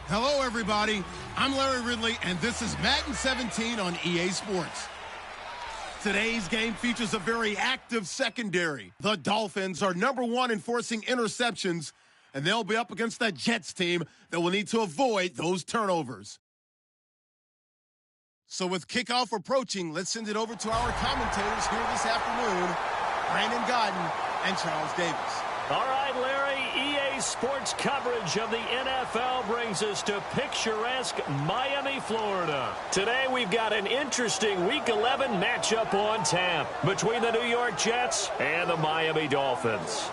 Hello, everybody. I'm Larry Ridley, and this is Madden 17 on EA Sports. Today's game features a very active secondary. The Dolphins are #1 in forcing interceptions, and they'll be up against that Jets team that will need to avoid those turnovers. So with kickoff approaching, let's send it over to our commentators here this afternoon, Brandon Godden and Charles Davis. All right, Larry, EA Sports coverage of the NFL brings us to picturesque Miami, Florida. Today we've got an interesting Week 11 matchup on tap between the New York Jets and the Miami Dolphins.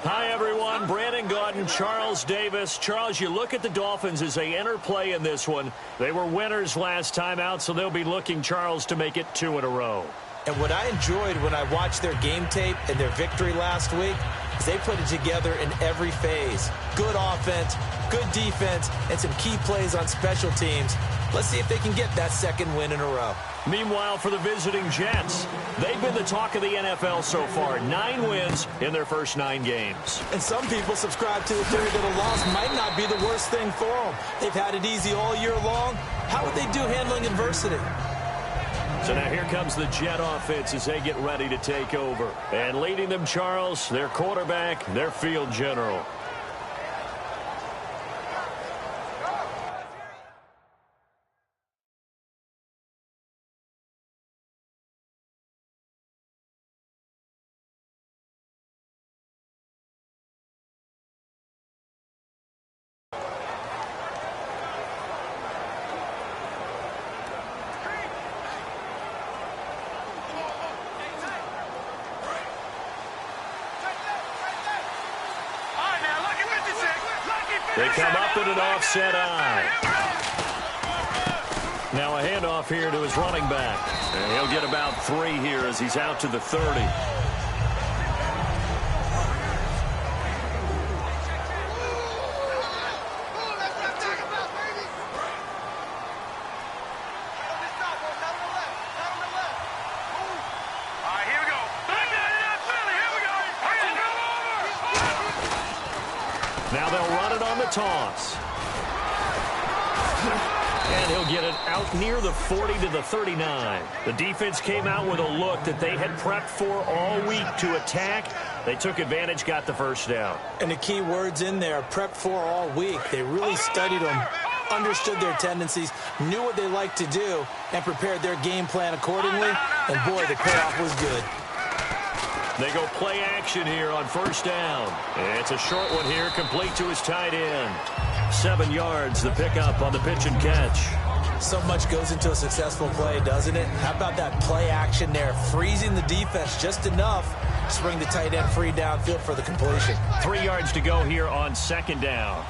Hi, everyone. Brandon Godden, Charles Davis. Charles, you look at the Dolphins as they enter play in this one. They were winners last time out, so they'll be looking, Charles, to make it 2 in a row. And what I enjoyed when I watched their game tape and their victory last week is they put it together in every phase. Good offense, good defense, and some key plays on special teams. Let's see if they can get that second win in a row. Meanwhile, for the visiting Jets, they've been the talk of the NFL so far. 9 wins in their first 9 games. And some people subscribe to the theory that a loss might not be the worst thing for them. They've had it easy all year long. How would they do handling adversity? So now here comes the Jet offense as they get ready to take over. And leading them, Charles, their quarterback, their field general. They come up in an offset eye. Now a handoff here to his running back. And he'll get about 3 here as he's out to the 30. Now they'll run it on the toss. And he'll get it out near the 40 to the 39. The defense came out with a look that they had prepped for all week to attack. They took advantage, got the first down. And the key words in there, prepped for all week. They really studied them, understood their tendencies, knew what they liked to do, and prepared their game plan accordingly. And boy, the payoff was good. They go play action here on first down. It's a short one here, complete to his tight end. 7 yards, the pickup on the pitch and catch. So much goes into a successful play, doesn't it? How about that play action there, freezing the defense just enough to bring the tight end free downfield for the completion. 3 yards to go here on second down.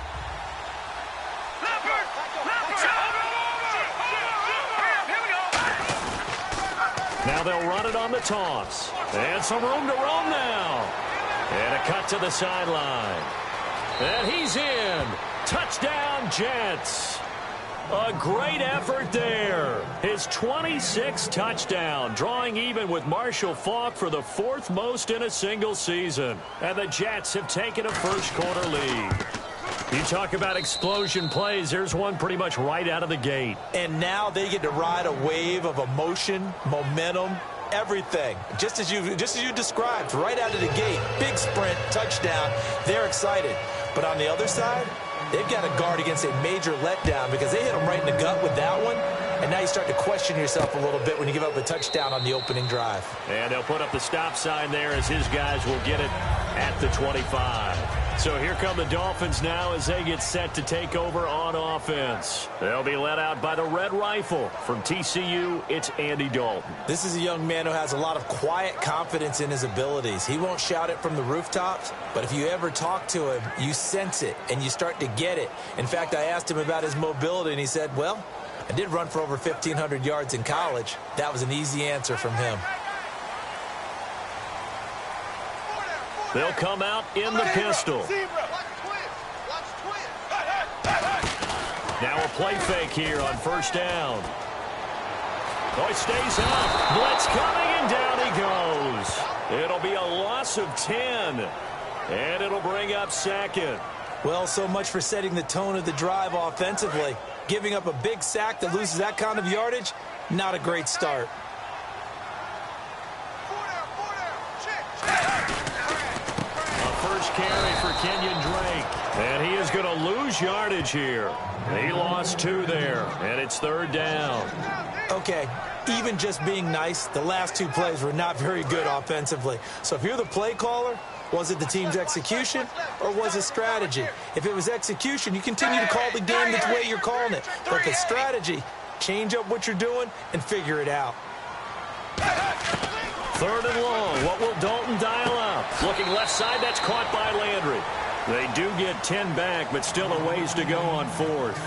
Now they'll run it on the toss. And some room to roam now. And a cut to the sideline. And he's in. Touchdown, Jets. A great effort there. His 26th touchdown, drawing even with Marshall Faulk for the 4th most in a single season. And the Jets have taken a first-quarter lead. You talk about explosion plays. There's one pretty much right out of the gate. And now they get to ride a wave of emotion, momentum, everything. Just as you described, right out of the gate. Big sprint, touchdown. They're excited. But on the other side, they've got to guard against a major letdown because they hit them right in the gut with that one. And now you start to question yourself a little bit when you give up a touchdown on the opening drive. And they'll put up the stop sign there as his guys will get it at the 25. So here come the Dolphins now as they get set to take over on offense. They'll be led out by the Red Rifle. From TCU, it's Andy Dalton. This is a young man who has a lot of quiet confidence in his abilities. He won't shout it from the rooftops, but if you ever talk to him, you sense it and you start to get it. In fact, I asked him about his mobility, and he said, well, I did run for over 1,500 yards in college. That was an easy answer from him. They'll come out in the pistol. Now a play fake here on first down. Oh, he stays up. Blitz coming, and down he goes. It'll be a loss of 10. And it'll bring up second. Well, so much for setting the tone of the drive offensively. Giving up a big sack that loses that kind of yardage, not a great start. First carry for Kenyon Drake. And he is going to lose yardage here. He lost 2 there, and it's 3rd down. Okay, even just being nice, the last 2 plays were not very good offensively. So if you're the play caller, was it the team's execution or was it strategy? If it was execution, you continue to call the game the way you're calling it. But if it's strategy, change up what you're doing and figure it out. 3rd and long. What will Dalton dial up? Looking left side, that's caught by Landry. They do get 10 back, but still a ways to go on 4th.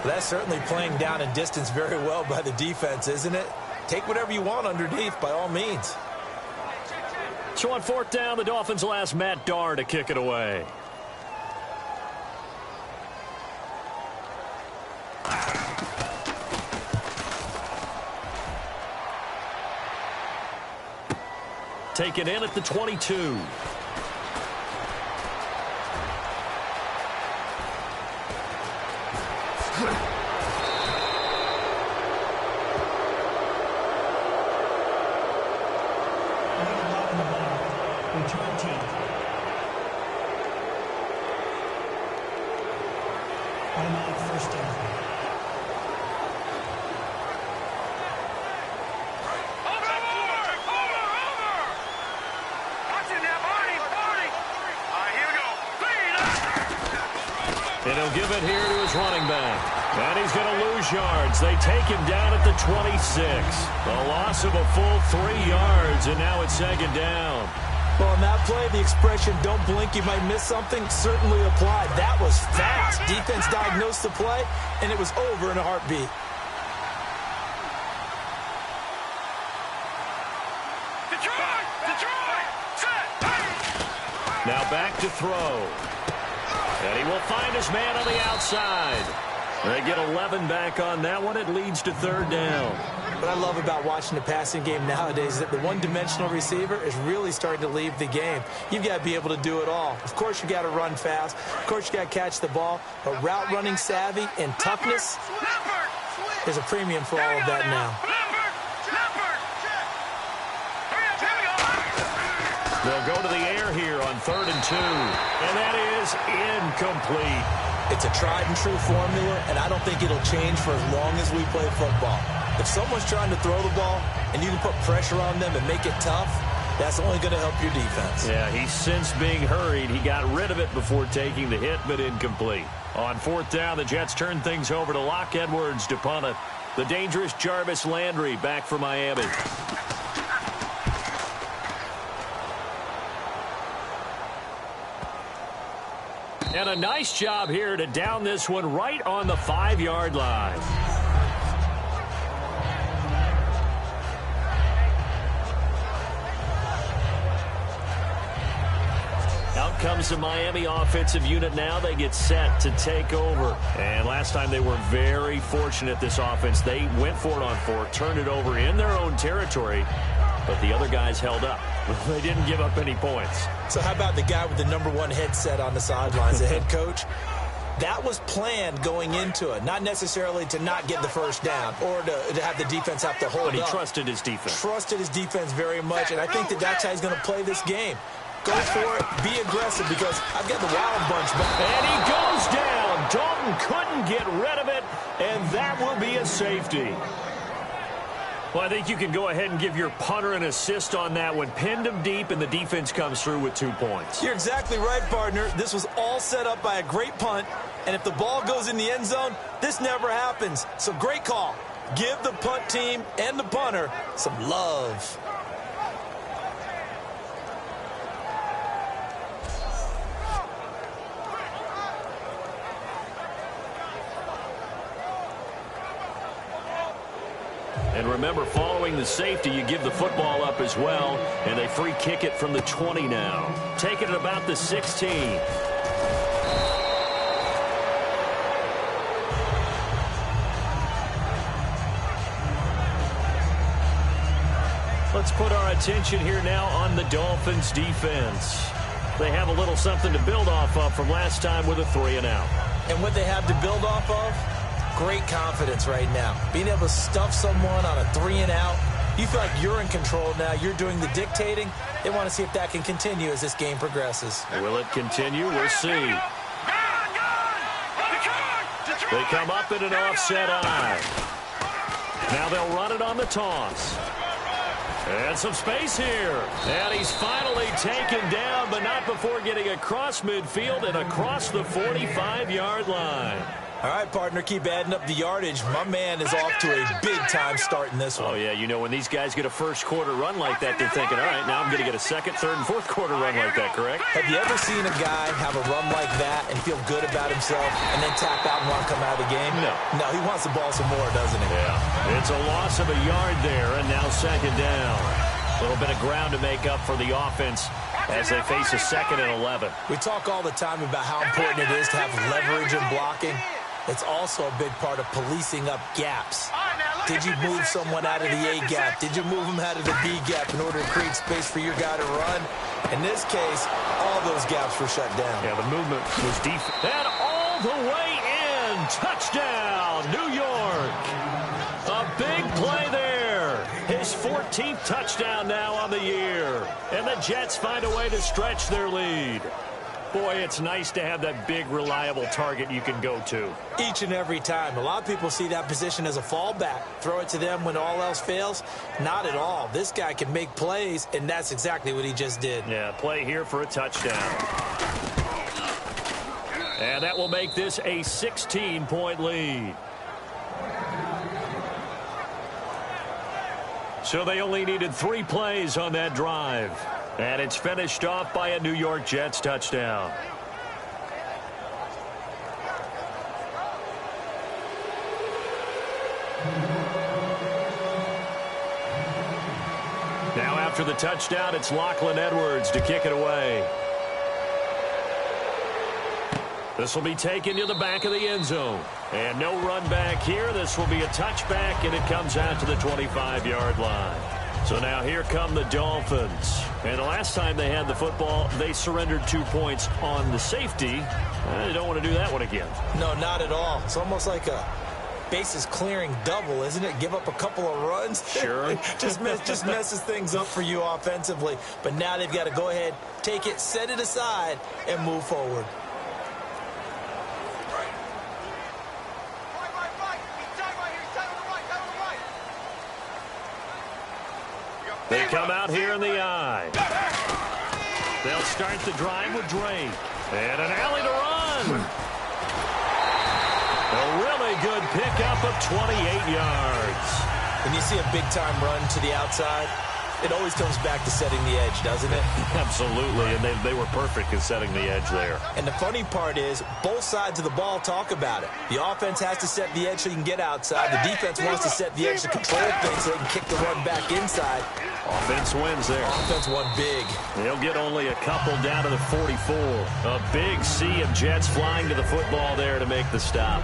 That's certainly playing down and distance very well by the defense, isn't it? Take whatever you want underneath, by all means. So on 4th down, the Dolphins will ask Matt Darr to kick it away. Taken in at the 22. Return team. Automatic first down. And he'll give it here to his running back. And he's going to lose yards. They take him down at the 26. A loss of a full 3 yards, and now it's 2nd down. Well, on that play, the expression, don't blink, you might miss something, certainly applied. That was fast. Defense diagnosed the play, and it was over in a heartbeat. Now back to throw. And he will find his man on the outside. They get 11 back on that one. It leads to 3rd down. What I love about watching the passing game nowadays is that the one-dimensional receiver is really starting to leave the game. You've got to be able to do it all. Of course, you got to run fast. Of course, you got to catch the ball. But route running savvy and toughness, there's a premium for all of that now. They'll go to the air here on 3rd and 2. And that is incomplete. It's a tried-and-true formula, and I don't think it'll change for as long as we play football. If someone's trying to throw the ball and you can put pressure on them and make it tough, that's only going to help your defense. Yeah, he's since being hurried. He got rid of it before taking the hit, but incomplete. On 4th down, the Jets turn things over to Locke Edwards to punt it. The dangerous Jarvis Landry back for Miami. And a nice job here to down this one right on the 5-yard line. Out comes the Miami offensive unit now. They get set to take over. And last time they were very fortunate, this offense. They went for it on 4th, turned it over in their own territory, but the other guys held up. They didn't give up any points. So how about the guy with the #1 headset on the sidelines, the head coach? That was planned going into it, not necessarily to not get the first down or to have the defense have to hold up. But he trusted his defense. Trusted his defense very much, and I think that's how he's going to play this game. Go for it, be aggressive, because I've got the wild bunch back. And he goes down. Dalton couldn't get rid of it, and that will be a safety. Well, I think you can go ahead and give your punter an assist on that one. Pinned him deep, and the defense comes through with 2 points. You're exactly right, partner. This was all set up by a great punt, and if the ball goes in the end zone, this never happens. So great call. Give the punt team and the punter some love. And remember, following the safety, you give the football up as well, and they free kick it from the 20 now. Taking it about the 16. Let's put our attention here now on the Dolphins defense. they have a little something to build off of from last time with a 3-and-out. And what they have to build off of? Great confidence right now. Being able to stuff someone on a 3-and-out. You feel like you're in control now. You're doing the dictating. They want to see if that can continue as this game progresses. Will it continue? We'll see. They come up in an offset eye. Now they'll run it on the toss. And some space here. And he's finally taken down, but not before getting across midfield and across the 45-yard line. All right, partner, keep adding up the yardage. My man is off to a big-time start in this one. Oh, yeah, you know, when these guys get a first-quarter run like that, they're thinking, all right, now I'm going to get a second, third, and fourth-quarter run like that, correct? Have you ever seen a guy have a run like that and feel good about himself and then tap out and want to come out of the game? No. No, he wants the ball some more, doesn't he? Yeah. It's a loss of a yard there, and now second down. A little bit of ground to make up for the offense as they face a 2nd and 11. We talk all the time about how important it is to have leverage in blocking. It's also a big part of policing up gaps. Did you move someone out of the A gap? Did you move them out of the B gap in order to create space for your guy to run? In this case, all those gaps were shut down. Yeah, the movement was deep. And all the way in. Touchdown, New York. A big play there. His 14th touchdown now on the year. And the Jets find a way to stretch their lead. Boy, it's nice to have that big, reliable target you can go to. Each and every time. A lot of people see that position as a fallback. Throw it to them when all else fails. Not at all. This guy can make plays, and that's exactly what he just did. Yeah, play here for a touchdown. And that will make this a 16-point lead. So they only needed 3 plays on that drive. And it's finished off by a New York Jets touchdown. Now after the touchdown, it's Lachlan Edwards to kick it away. This will be taken to the back of the end zone. And no run back here. This will be a touchback, and it comes out to the 25-yard line. So now here come the Dolphins. And the last time they had the football, they surrendered 2 points on the safety. They don't want to do that one again. No, not at all. It's almost like a bases clearing double, isn't it? Give up a couple of runs. Sure. just messes things up for you offensively. But now they've got to go ahead, take it, set it aside, and move forward. They come out here in the eye. They'll start the drive with Drake. And an alley to run. A really good pickup of 28 yards. When you see a big-time run to the outside, it always comes back to setting the edge, doesn't it? Absolutely, and they were perfect in setting the edge there. And the funny part is, both sides of the ball talk about it. The offense has to set the edge so you can get outside. The defense wants to set the edge to control things so they can kick the run back inside. Offense wins there. Offense won big. They'll get only a couple down to the 44. A big sea of Jets flying to the football there to make the stop.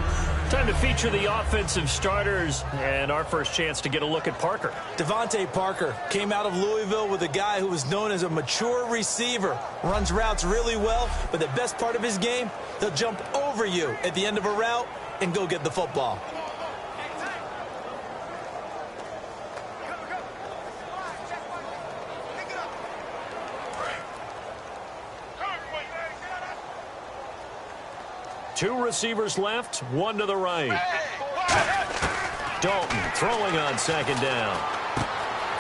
Time to feature the offensive starters and our first chance to get a look at Parker. Devontae Parker came out of Louisville with a guy who was known as a mature receiver. Runs routes really well, but the best part of his game, he'll jump over you at the end of a route and go get the football. Two receivers left, one to the right. Dalton throwing on second down.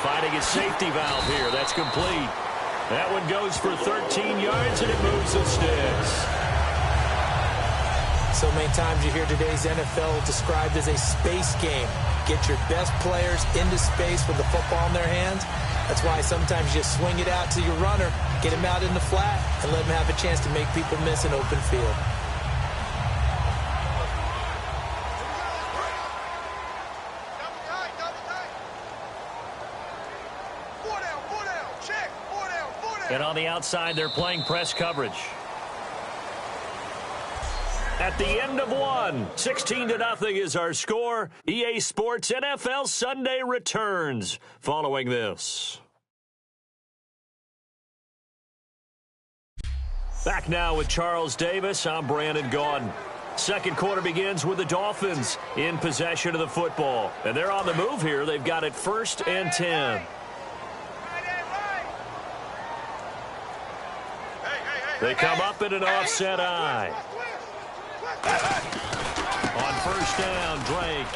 Finding his safety valve here. That's complete. That one goes for 13 yards, and it moves the sticks. So many times you hear today's NFL described as a space game. Get your best players into space with the football in their hands. That's why sometimes you just swing it out to your runner, get him out in the flat, and let him have a chance to make people miss an open field. And on the outside, they're playing press coverage. At the end of one, 16-0 is our score. EA Sports NFL Sunday returns following this. Back now with Charles Davis. I'm Brandon Gaudin. Second quarter begins with the Dolphins in possession of the football. And they're on the move here. They've got it 1st and 10. They come up in an offset eye. On 1st down, Drake.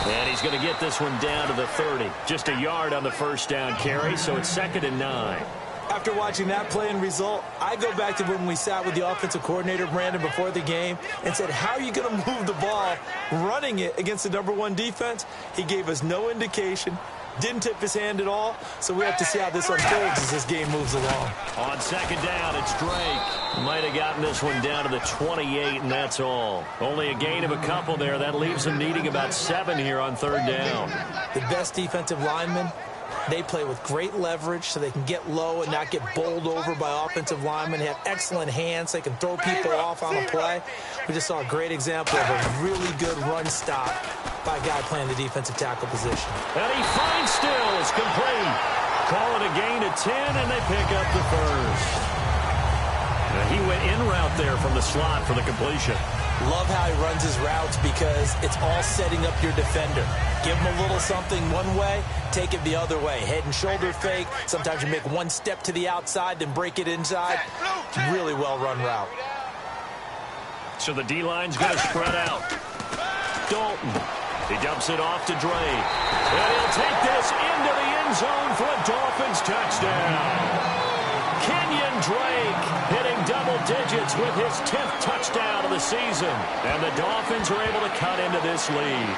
And he's going to get this one down to the 30. Just a yard on the 1st down carry, so it's 2nd and 9. After watching that play and result, I go back to when we sat with the offensive coordinator, Brandon, before the game and said, how are you going to move the ball running it against the #1 defense? He gave us no indication, didn't tip his hand at all, so we have to see how this unfolds as this game moves along. On 2nd down, it's Drake. Might have gotten this one down to the 28, and that's all. Only a gain of a couple there. That leaves them needing about 7 here on 3rd down. The best defensive linemen, they play with great leverage so they can get low and not get bowled over by offensive linemen. They have excellent hands. They can throw people off on a play. We just saw a great example of a really good run stop by a guy playing the defensive tackle position. And he finds Stills, complete. Call it a gain of 10, and they pick up the 1st. Now he went in route there from the slot for the completion. Love how he runs his routes because it's all setting up your defender. Give him a little something one way, take it the other way. Head and shoulder fake. Sometimes you make one step to the outside, then break it inside. Really well-run route. So the D-line's going to spread out. Dalton. He dumps it off to Drake. And he'll take this into the end zone for a Dolphins touchdown. Kenyon Drake hitting double digits with his 10th touchdown of the season. And the Dolphins are able to cut into this lead.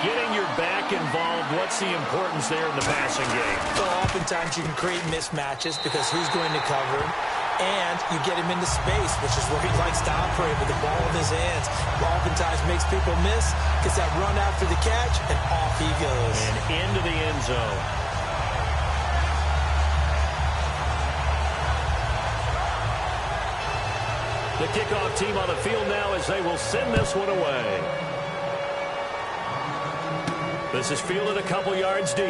Getting your back involved, what's the importance there in the passing game? Well, oftentimes you can create mismatches because who's going to cover him? And you get him into space, which is where he likes to operate with the ball in his hands. Oftentimes makes people miss, gets that run after the catch, and off he goes. And into the end zone. The kickoff team on the field now as they will send this one away. This is fielded a couple yards deep.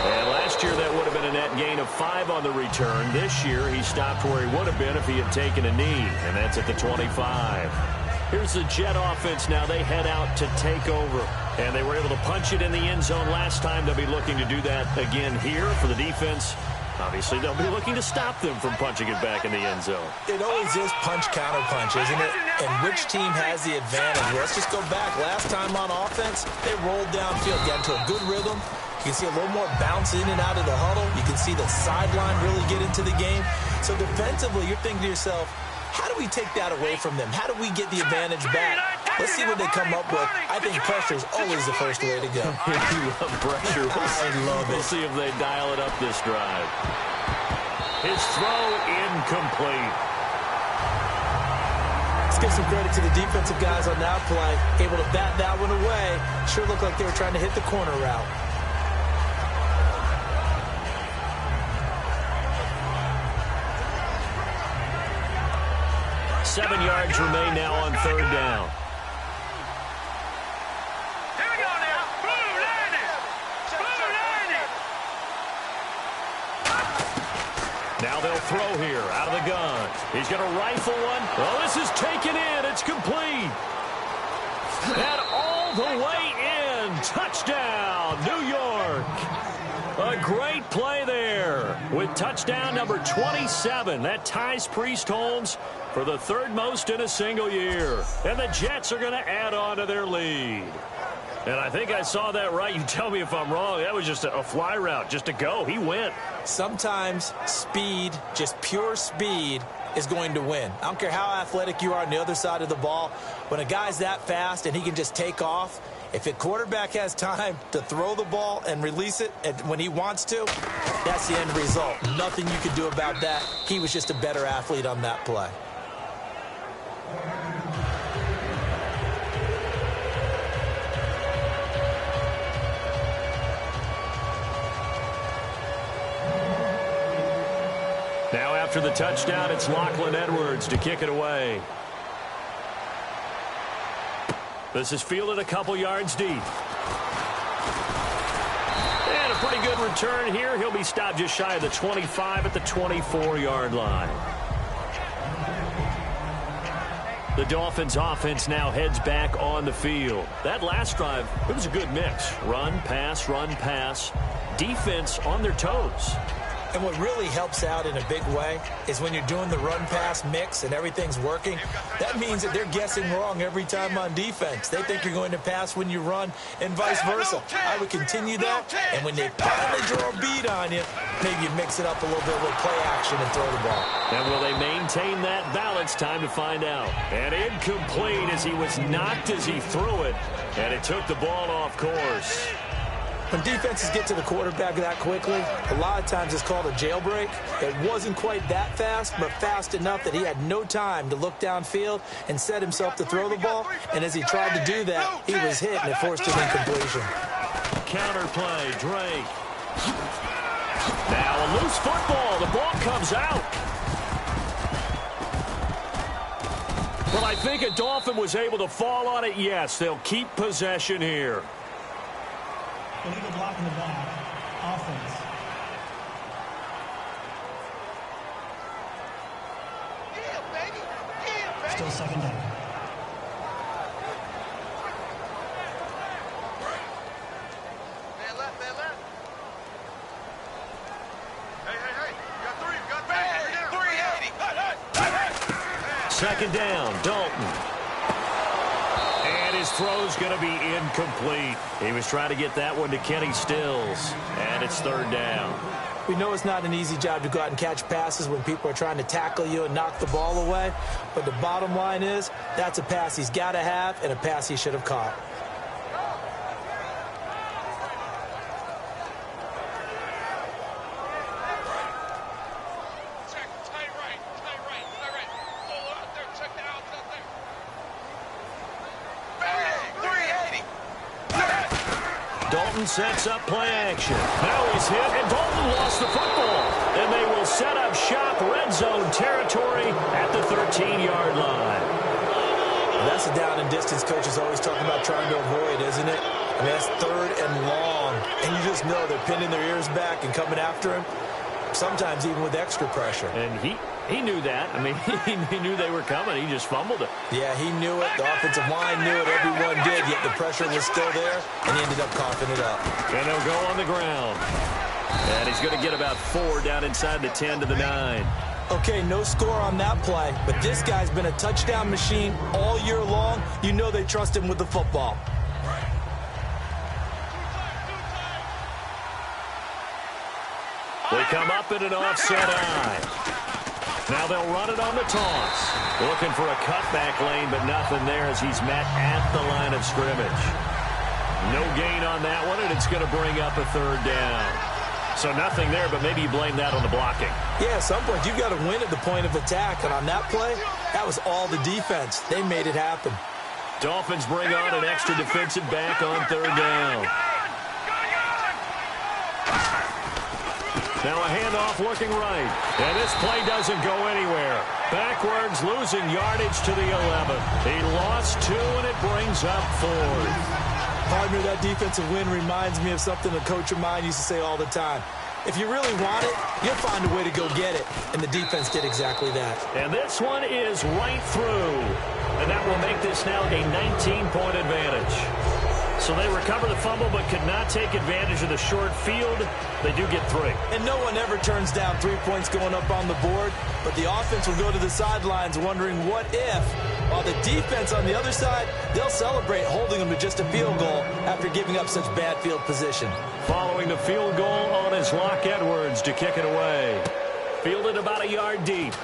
And last year that would have been a net gain of 5 on the return. This year he stopped where he would have been if he had taken a knee, and that's at the 25. Here's the Jet offense now. They head out to take over. And they were able to punch it in the end zone last time. They'll be looking to do that again here for the defense. Obviously, they'll be looking to stop them from punching it back in the end zone. It always is punch-counter-punch, isn't it? And which team has the advantage? Let's just go back. Last time on offense, they rolled downfield, got into a good rhythm. You can see a little more bounce in and out of the huddle. You can see the sideline really get into the game. So defensively, you're thinking to yourself, how do we take that away from them? How do we get the advantage back? Let's see what they come up with. I think pressure is always the first way to go. You love pressure. I love it. We'll see if they dial it up this drive. His throw incomplete. Let's give some credit to the defensive guys on that play. Able to bat that one away. Sure looked like they were trying to hit the corner route. Seven yards remain now on 3rd down. Here we go now. Blue landed. Blue landed. Now they'll throw here out of the gun. He's going to rifle one. Oh, this is taken in. It's complete. And all the way in. Touchdown, New York. A great play there with touchdown number 27. That ties Priest Holmes for the 3rd most in a single year. And the Jets are going to add on to their lead. And I think I saw that right. You tell me if I'm wrong. That was just a fly route, just to go. He went. Sometimes speed, just pure speed, is going to win. I don't care how athletic you are on the other side of the ball. When a guy's that fast and he can just take off, if a quarterback has time to throw the ball and release it when he wants to, that's the end result. Nothing you can do about that. He was just a better athlete on that play. Now after the touchdown, it's Lachlan Edwards to kick it away. This is fielded a couple yards deep. And a pretty good return here. He'll be stopped just shy of the 25 at the 24-yard line. The Dolphins offense now heads back on the field. That last drive, it was a good mix. Run, pass, defense on their toes. And what really helps out in a big way is when you're doing the run-pass mix and everything's working, that means that they're guessing wrong every time on defense. They think you're going to pass when you run and vice versa. I would continue that, and when they finally draw a beat on you, maybe you mix it up a little bit with play action and throw the ball. And will they maintain that balance? Time to find out. And incomplete as he was knocked as he threw it, and it took the ball off course. When defenses get to the quarterback that quickly, a lot of times it's called a jailbreak. It wasn't quite that fast, but fast enough that he had no time to look downfield and set himself to throw the ball. And as he tried to do that, he was hit, and it forced an incompletion. Counterplay, Drake. Now a loose football. The ball comes out. Well, I think a Dolphin was able to fall on it. Yes, they'll keep possession here. Illegal block in the back. Offense. Yeah, baby. Yeah, baby. Still second down. Man left. Hey. You got three. 380. Second down, Dalton. And his throw's going to be incomplete. He was trying to get that one to Kenny Stills. And it's third down. We know it's not an easy job to go out and catch passes when people are trying to tackle you and knock the ball away. But the bottom line is, that's a pass he's got to have and a pass he should have caught. Dalton sets up play action. Now he's hit, and Dalton lost the football. And they will set up shop red zone territory at the 13-yard line. That's a down and distance coaches always talking about trying to avoid, isn't it? I mean, that's third and long. And you just know they're pinning their ears back and coming after him, sometimes even with extra pressure. And he knew that. I mean, he knew they were coming. He just fumbled it. Yeah, he knew it. The offensive line knew it. Everyone did, yet the pressure was still there, and he ended up coughing it up. And they'll go on the ground. And he's going to get about 4 down inside the 10 to the 9. Okay, no score on that play, but this guy's been a touchdown machine all year long. You know they trust him with the football. They come up in an offset eye. Now they'll run it on the toss. Looking for a cutback lane, but nothing there as he's met at the line of scrimmage. No gain on that one, and it's going to bring up a third down. So nothing there, but maybe you blame that on the blocking. Yeah, at some point, you've got to win at the point of attack. And on that play, that was all the defense. They made it happen. Dolphins bring on an extra defensive back on third down. Now a handoff looking right. And this play doesn't go anywhere. Backwards, losing yardage to the 11. He lost 2, and it brings up 4th. Partner, that defensive win reminds me of something a coach of mine used to say all the time. If you really want it, you'll find a way to go get it. And the defense did exactly that. And this one is right through. And that will make this now a 19-point advantage. So they recover the fumble but could not take advantage of the short field. They do get 3. And no one ever turns down 3 points going up on the board. But the offense will go to the sidelines wondering what if. While the defense on the other side, they'll celebrate holding them to just a field goal after giving up such bad field position. Following the field goal on is Locke Edwards to kick it away. Fielded about a yard deep.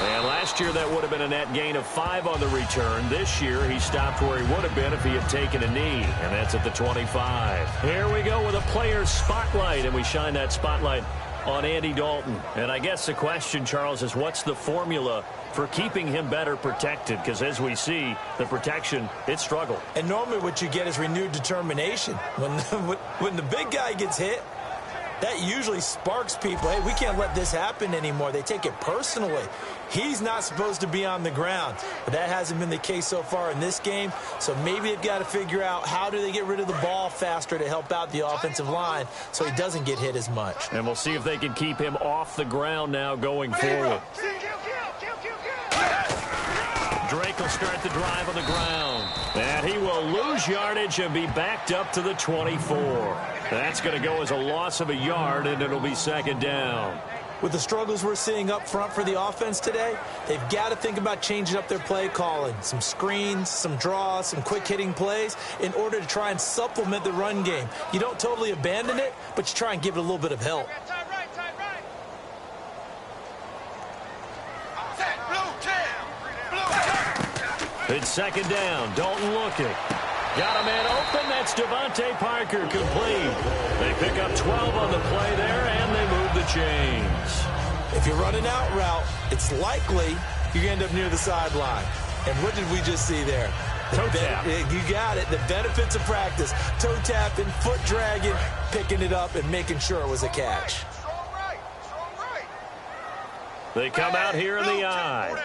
And last year that would have been a net gain of 5 on the return. This year he stopped where he would have been if he had taken a knee, and that's at the 25. Here we go with a player's spotlight, and we shine that spotlight on Andy Dalton. And I guess the question, Charles, is what's the formula for keeping him better protected? Because as we see, the protection, it struggled. And normally what you get is renewed determination. When the big guy gets hit, That usually sparks people. Hey, we can't let this happen anymore. They take it personally. He's not supposed to be on the ground. But that hasn't been the case so far in this game. So maybe they've got to figure out how do they get rid of the ball faster to help out the offensive line so he doesn't get hit as much. And we'll see if they can keep him off the ground now going forward. Drake will start the drive on the ground. And he will lose yardage and be backed up to the 24. That's going to go as a loss of a yard, and it'll be second down. With the struggles we're seeing up front for the offense today, they've got to think about changing up their play calling. Some screens, some draws, some quick-hitting plays in order to try and supplement the run game. You don't totally abandon it, but you try and give it a little bit of help. It's second down. Dalton looking. Got a man open. That's Devontae Parker complete. They pick up 12 on the play there, and they move the chains. If you're running out route, it's likely you end up near the sideline. And what did we just see there? Toe tap. You got it. The benefits of practice. Toe tapping, foot dragging, picking it up, and making sure it was a catch. They come out here in the eye.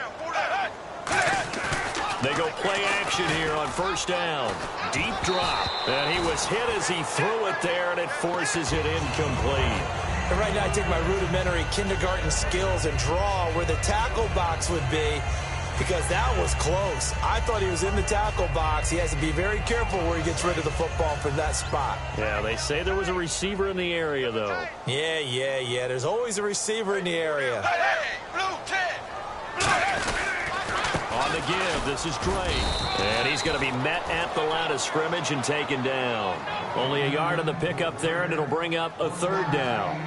They go play action here on first down. Deep drop. And he was hit as he threw it there, and it forces it incomplete. And right now I take my rudimentary kindergarten skills and draw where the tackle box would be, because that was close. I thought he was in the tackle box. He has to be very careful where he gets rid of the football from that spot. Yeah, they say there was a receiver in the area, though. Yeah. There's always a receiver in the area. On the give, this is Drake. And he's going to be met at the line of scrimmage and taken down. Only a yard on the pickup there, and it'll bring up a third down.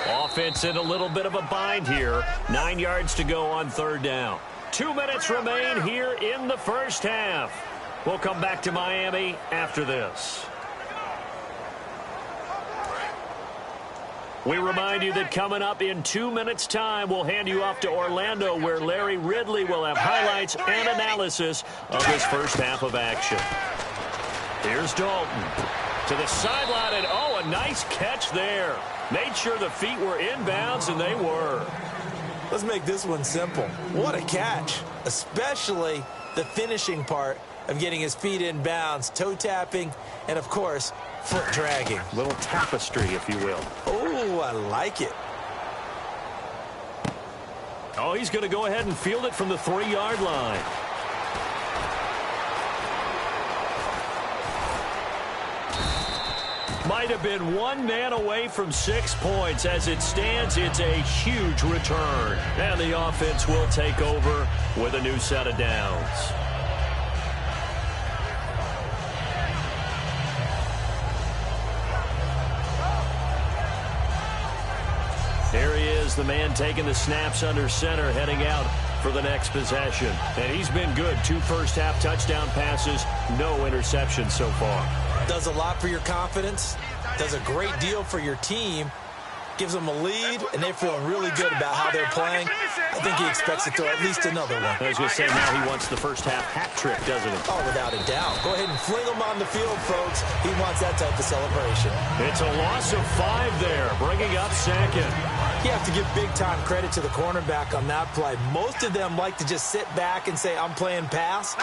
Offense in a little bit of a bind here. 9 yards to go on third down. 2 minutes remain here in the first half. We'll come back to Miami after this. We remind you that coming up in 2 minutes' time, we'll hand you off to Orlando, where Larry Ridley will have highlights and analysis of this first half of action. Here's Dalton to the sideline, and a nice catch there. Made sure the feet were inbounds, and they were. Let's make this one simple. What a catch, especially the finishing part of getting his feet in bounds, toe tapping, and, of course, foot dragging. Little tapestry, if you will. Oh, I like it. Oh, he's going to go ahead and field it from the 3-yard line. Might have been one man away from 6 points. As it stands, it's a huge return. And the offense will take over with a new set of downs. Here he is, the man taking the snaps under center, heading out for the next possession. And he's been good. 2 first-half touchdown passes, no interceptions so far. Does a lot for your confidence, does a great deal for your team, gives them a lead, and they feel really good about how they're playing. I think he expects to throw at least another one. I was going to say, now he wants the first-half hat trick, doesn't he? Oh, without a doubt. Go ahead and fling him on the field, folks. He wants that type of celebration. It's a loss of 5 there, bringing up second. You have to give big-time credit to the cornerback on that play. Most of them like to just sit back and say, I'm playing pass.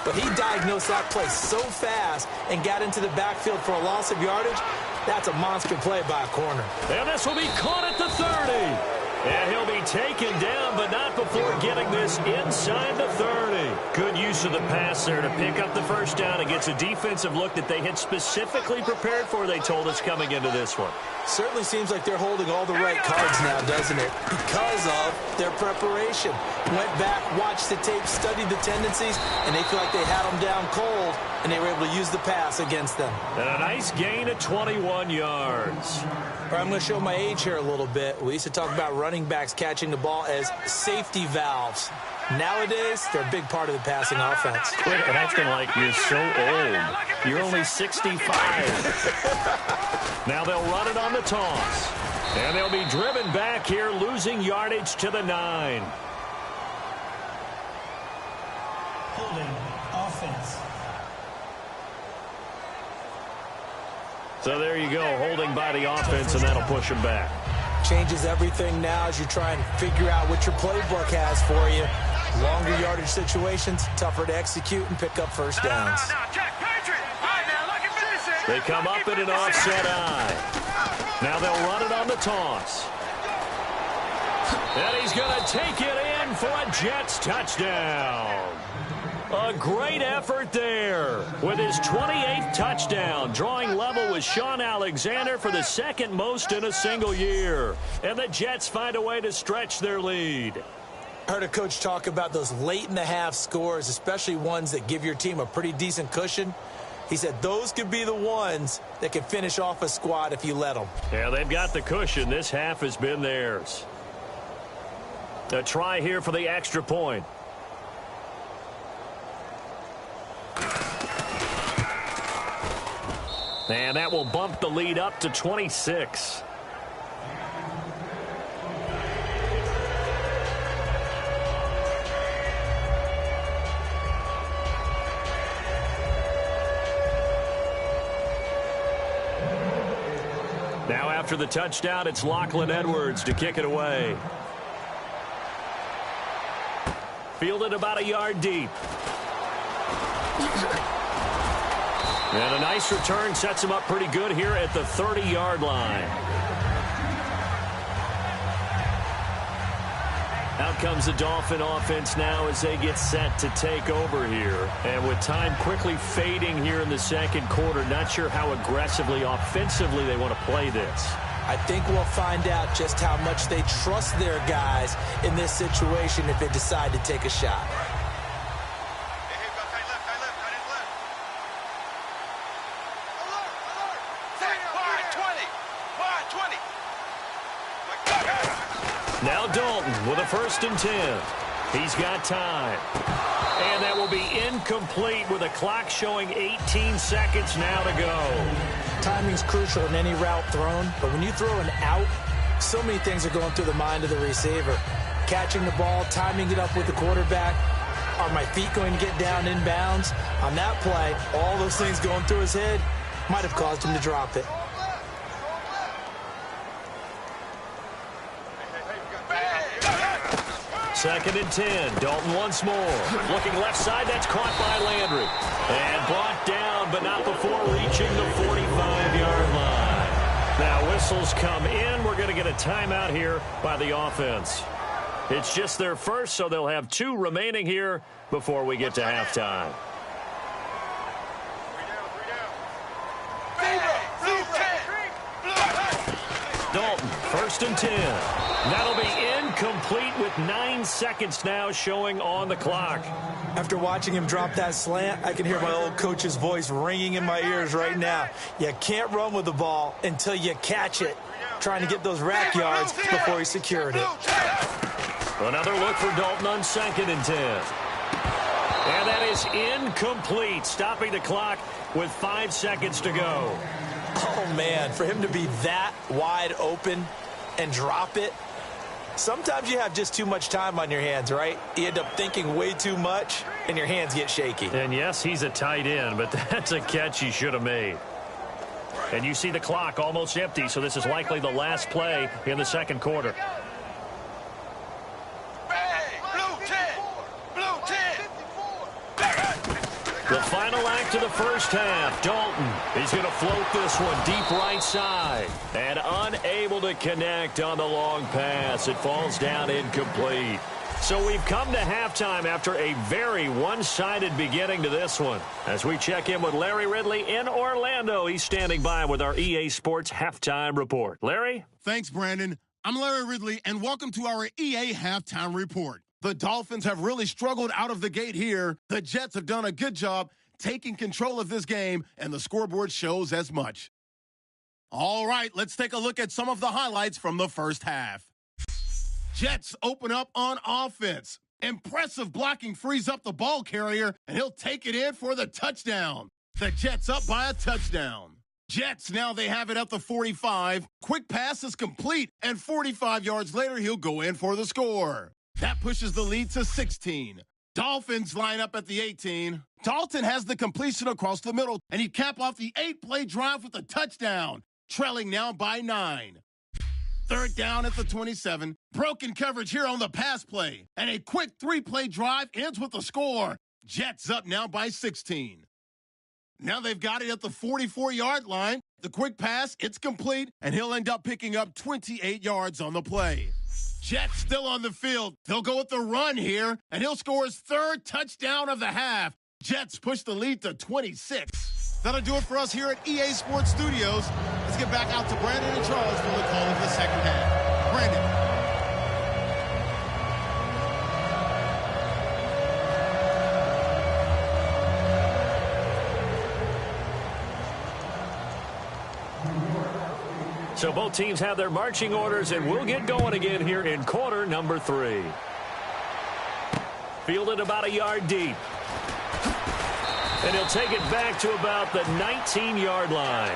But he diagnosed that play so fast and got into the backfield for a loss of yardage. That's a monster play by a corner. And this will be caught at the 30. And he'll be taken down, but not before getting this inside the 30. Good use of the pass there to pick up the first down. It gets a defensive look that they had specifically prepared for, they told us, coming into this one. Certainly seems like they're holding all the right cards now, doesn't it? Because of their preparation. Went back, watched the tape, studied the tendencies, and they feel like they had them down cold, and they were able to use the pass against them. And a nice gain of 21 yards. All right, I'm going to show my age here a little bit. We used to talk about running backs catching the ball as safety valves. Nowadays, they're a big part of the passing offense. Quit acting like you're so old. You're only 65. Now they'll run it on the toss. And they'll be driven back here, losing yardage to the 9. Holding offense. So there you go, holding by the offense, and that'll push him back. Changes everything now as you try and figure out what your playbook has for you. Longer yardage situations, tougher to execute and pick up first downs. They come up in an offset eye. Now they'll run it on the toss. And he's going to take it in for a Jets touchdown. A great effort there with his 28th touchdown, drawing level with Sean Alexander for the second most in a single year. And the Jets find a way to stretch their lead. I heard a coach talk about those late-in-the-half scores, especially ones that give your team a pretty decent cushion. He said those could be the ones that can finish off a squad if you let them. Yeah, they've got the cushion. This half has been theirs. A try here for the extra point. And that will bump the lead up to 26. Now after the touchdown, it's Lachlan Edwards to kick it away. Fielded about a yard deep. And a nice return sets him up pretty good here at the 30-yard line. Out comes the Dolphin offense now as they get set to take over here. And with time quickly fading here in the second quarter, not sure how aggressively, offensively they want to play this. I think we'll find out just how much they trust their guys in this situation if they decide to take a shot. Now Dalton with a 1st and 10. He's got time. And that will be incomplete with a clock showing 18 seconds now to go. Timing's crucial in any route thrown, but when you throw an out, so many things are going through the mind of the receiver. Catching the ball, timing it up with the quarterback. Are my feet going to get down inbounds? On that play, all those things going through his head might have caused him to drop it. Second and 10. Dalton once more. Looking left side. That's caught by Landry. And brought down, but not before reaching the 45-yard line. Now whistles come in. We're going to get a timeout here by the offense. It's just their first, so they'll have 2 remaining here before we get to halftime. Dalton, 1st and 10. That'll be incomplete with 9 seconds now showing on the clock. After watching him drop that slant, I can hear my old coach's voice ringing in my ears right now. You can't run with the ball until you catch it. Trying to get those rack yards before he secured it. Another look for Dalton on 2nd and 10. And that is incomplete, stopping the clock with 5 seconds to go. Oh, man, for him to be that wide open and drop it, sometimes you have just too much time on your hands, right? You end up thinking way too much, and your hands get shaky. And, yes, he's a tight end, but that's a catch he should have made. And you see the clock almost empty, so this is likely the last play in the second quarter. The final act of the first half. Dalton, he's going to float this one deep right side. And unable to connect on the long pass. It falls down incomplete. So we've come to halftime after a very one-sided beginning to this one. As we check in with Larry Ridley in Orlando, he's standing by with our EA Sports Halftime Report. Larry? Thanks, Brandon. I'm Larry Ridley, and welcome to our EA Halftime Report. The Dolphins have really struggled out of the gate here. The Jets have done a good job taking control of this game, and the scoreboard shows as much. All right, let's take a look at some of the highlights from the first half. Jets open up on offense. Impressive blocking frees up the ball carrier, and he'll take it in for the touchdown. The Jets up by a touchdown. Jets, now they have it at the 45. Quick pass is complete, and 45 yards later, he'll go in for the score. That pushes the lead to 16. Dolphins line up at the 18. Dalton has the completion across the middle, and he cap off the 8-play drive with a touchdown, trailing now by 9. Third down at the 27. Broken coverage here on the pass play, and a quick 3-play drive ends with a score. Jets up now by 16. Now they've got it at the 44-yard line. The quick pass, it's complete, and he'll end up picking up 28 yards on the play. Jets still on the field. They'll go with the run here, and he'll score his 3rd touchdown of the half. Jets push the lead to 26. That'll do it for us here at EA Sports Studios. Let's get back out to Brandon and Charles for the call of the second half. Brandon. So both teams have their marching orders, and we'll get going again here in quarter number 3. Fielded about a yard deep. And he'll take it back to about the 19-yard line.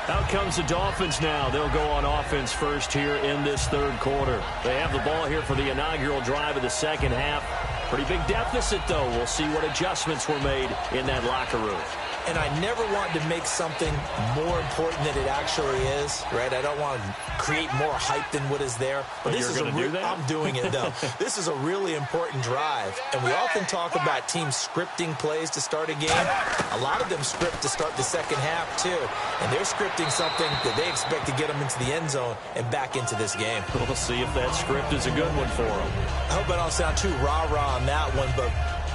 Out comes the Dolphins now. They'll go on offense first here in this 3rd quarter. They have the ball here for the inaugural drive of the second half. Pretty big deficit, though. We'll see what adjustments were made in that locker room. And I never want to make something more important than it actually is, right? I don't want to create more hype than what is there. But this is I'm doing it, though. This is a really important drive. And we often talk about teams scripting plays to start a game. A lot of them script to start the second half, too. And they're scripting something that they expect to get them into the end zone and back into this game. We'll see if that script is a good one for them. I hope I don't sound too rah-rah on that one, but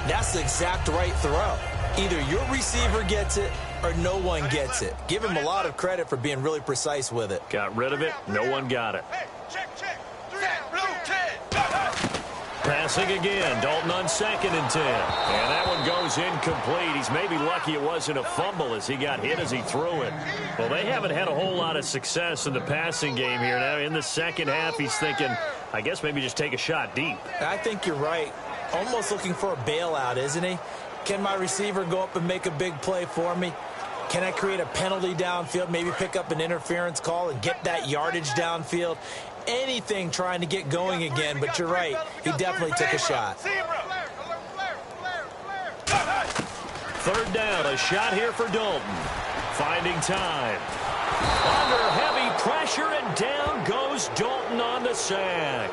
that's the exact right throw. Either your receiver gets it or no one gets it. Give him a lot of credit for being really precise with it. Got rid of it. No one got it. Hey, check. 3, blue, 10. Passing again. Dalton on 2nd and 10. And that one goes incomplete. He's maybe lucky it wasn't a fumble as he got hit as he threw it. Well, they haven't had a whole lot of success in the passing game here. Now in the second half, he's thinking, I guess maybe just take a shot deep. I think you're right. Almost looking for a bailout, isn't he? Can my receiver go up and make a big play for me? Can I create a penalty downfield, maybe pick up an interference call and get that yardage downfield? Anything trying to get going again, but you're right. He definitely took a shot. 3rd down, a shot here for Dalton. Finding time. Under heavy pressure, and down goes Dalton on the sack.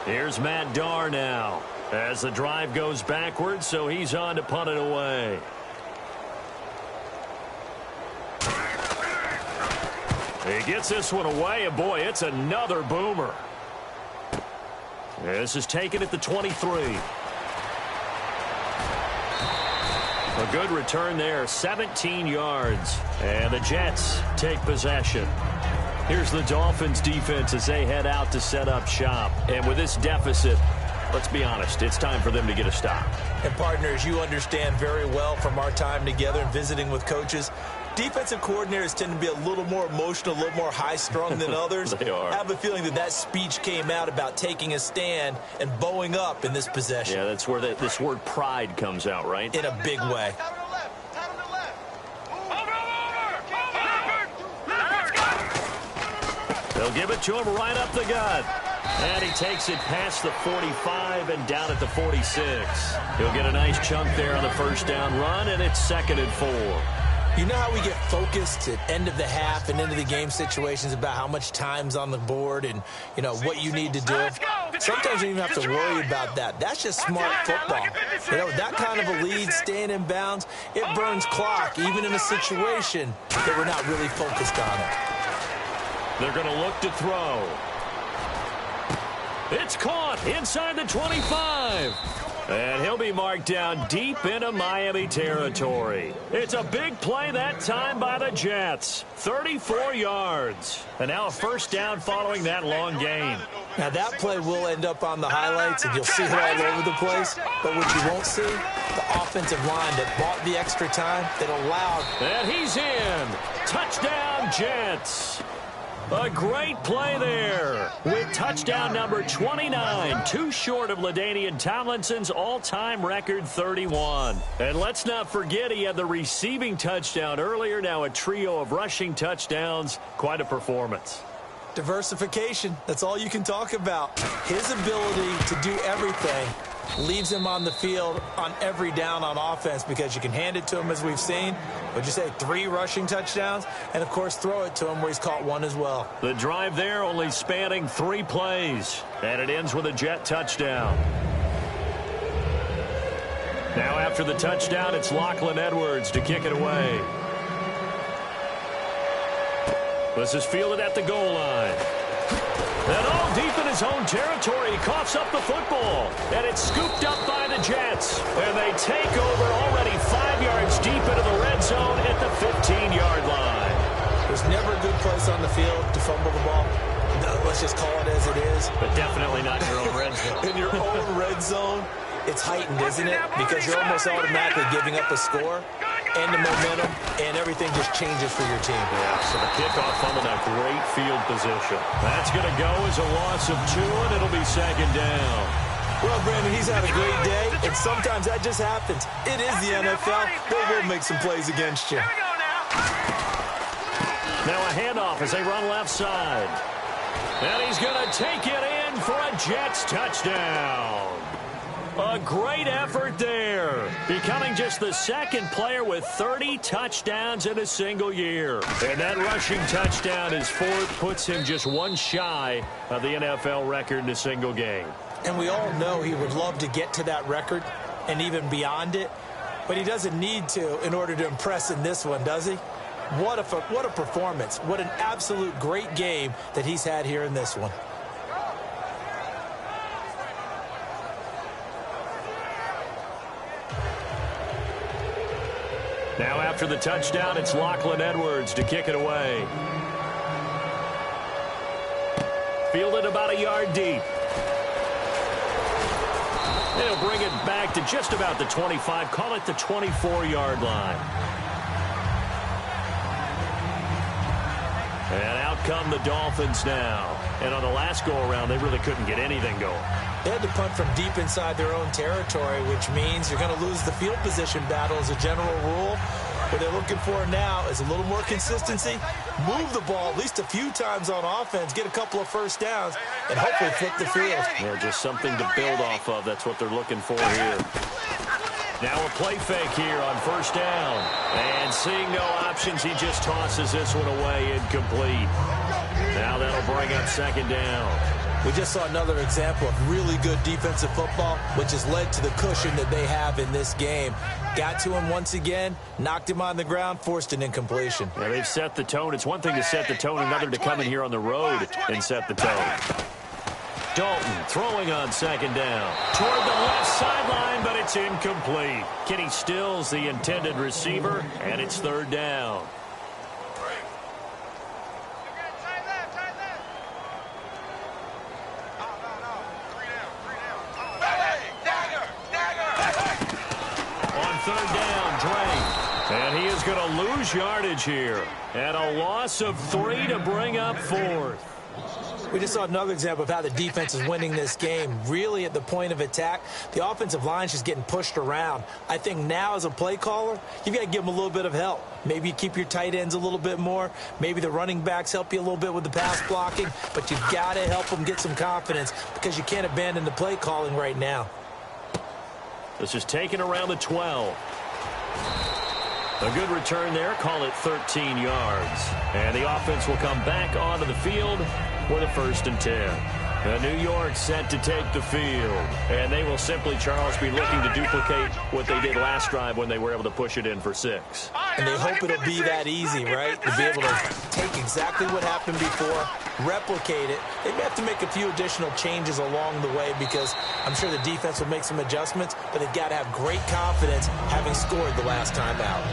Here's Matt Darr now as the drive goes backwards, so he's on to punt it away. He gets this one away, and boy, it's another boomer. This is taken at the 23. A good return there, 17 yards, and the Jets take possession. Here's the Dolphins defense as they head out to set up shop. And with this deficit, let's be honest, it's time for them to get a stop. And partners, you understand very well from our time together and visiting with coaches, defensive coordinators tend to be a little more emotional, a little more high-strung than others. They are. I have a feeling that speech came out about taking a stand and bowing up in this possession. Yeah, that's where this word pride comes out, right? In a big way. They'll give it to him right up the gut. And he takes it past the 45 and down at the 46. He'll get a nice chunk there on the 1st down run, and it's 2nd and 4. You know how we get focused at end of the half and into the game situations about how much time's on the board and, you know, what you need to do? Sometimes you don't even have to worry about that. That's just smart football. You know, that kind of a lead, staying in bounds, it burns clock, even in a situation that we're not really focused on it. They're going to look to throw. It's caught inside the 25. And he'll be marked down deep into Miami territory. It's a big play that time by the Jets. 34 yards. And now a 1st down following that long gain. Now that play will end up on the highlights, and you'll see it all over the place. But what you won't see, the offensive line that bought the extra time, that allowed. And he's in. Touchdown, Jets. A great play there with touchdown number 29, too short of LaDainian Tomlinson's all-time record 31. And let's not forget he had the receiving touchdown earlier, now a trio of rushing touchdowns. Quite a performance. Diversification, that's all you can talk about. His ability to do everything leaves him on the field on every down on offense because you can hand it to him, as we've seen. Would you say 3 rushing touchdowns? And, of course, throw it to him where he's caught 1 as well. The drive there only spanning 3 plays, and it ends with a Jet touchdown. Now after the touchdown, it's Lachlan Edwards to kick it away. This is fielded at the goal line. And all deep in his own territory, he coughs up the football. And it's scooped up by the Jets. And they take over already 5 yards deep into the red zone at the 15-yard line. There's never a good place on the field to fumble the ball. No, let's just call it as it is. But definitely not in your own red zone. In your own red zone, it's heightened, isn't it? Because you're almost automatically giving up a score and the momentum, and everything just changes for your team. Yeah, so the kickoff fumble, that great field position. That's going to go as a loss of 2, and it'll be 2nd down. Well, Brandon, he's had a great day, and sometimes that just happens. It is the NFL. They will make some plays against you. Now a handoff as they run left side. And he's going to take it in for a Jets touchdown. A great effort there, becoming just the 2nd player with 30 touchdowns in a single year. And that rushing touchdown, his 4th, puts him just 1 shy of the NFL record in a single game. And we all know he would love to get to that record and even beyond it, but he doesn't need to in order to impress in this one, does he? What a performance. What an absolute great game that he's had here in this one. Now after the touchdown, it's Lachlan Edwards to kick it away. Fielded about a yard deep. They'll bring it back to just about the 25, call it the 24-yard line. And out come the Dolphins now. And on the last go-around, they really couldn't get anything going. They had to punt from deep inside their own territory, which means you're going to lose the field position battle as a general rule. What they're looking for now is a little more consistency, move the ball at least a few times on offense, get a couple of first downs, and hopefully flip the field. Yeah, just something to build off of. That's what they're looking for here. Now a play fake here on 1st down. And seeing no options, he just tosses this one away, incomplete. Now that'll bring up 2nd down. We just saw another example of really good defensive football, which has led to the cushion that they have in this game. Got to him once again, knocked him on the ground, forced an incompletion. Yeah, they've set the tone. It's one thing to set the tone, another to come in here on the road and set the tone. Dalton throwing on 2nd down. Toward the left sideline, but it's incomplete. Kenny Stills, the intended receiver, and it's 3rd down. On 3rd down, Drake. And he is going to lose yardage here. And a loss of 3 to bring up 4th. We just saw another example of how the defense is winning this game. Really at the point of attack, the offensive line's just getting pushed around. I think now as a play caller, you've got to give them a little bit of help. Maybe you keep your tight ends a little bit more. Maybe the running backs help you a little bit with the pass blocking. But you've got to help them get some confidence because you can't abandon the play calling right now. This is taken around the 12. A good return there, call it 13 yards. And the offense will come back onto the field with a 1st and 10. New York set to take the field. And they will simply, Charles, be looking to duplicate what they did last drive when they were able to push it in for 6. And they hope it'll be that easy, right? To be able to take exactly what happened before, replicate it. They may have to make a few additional changes along the way because I'm sure the defense will make some adjustments, but they've got to have great confidence having scored the last time out.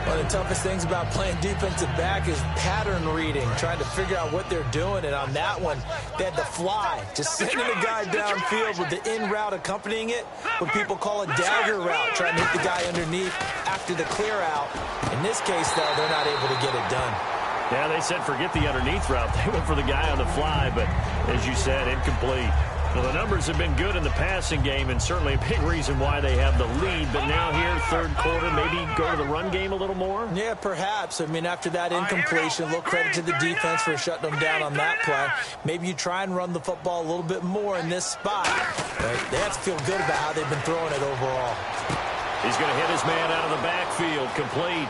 One of the toughest things about playing defensive back is pattern reading, trying to figure out what they're doing. And on that one, they had to fly, just sending the guy downfield with the in route accompanying it, what people call a dagger route, trying to hit the guy underneath after the clear out. In this case, though, they're not able to get it done. Yeah, they said forget the underneath route. They went for the guy on the fly, but as you said, incomplete. Well, the numbers have been good in the passing game, and certainly a big reason why they have the lead. But now here, third quarter, maybe go to the run game a little more? Yeah, perhaps. I mean, after that incompletion, a little credit to the defense for shutting them down on that play. Maybe you try and run the football a little bit more in this spot. But they have to feel good about how they've been throwing it overall. He's going to hit his man out of the backfield, complete.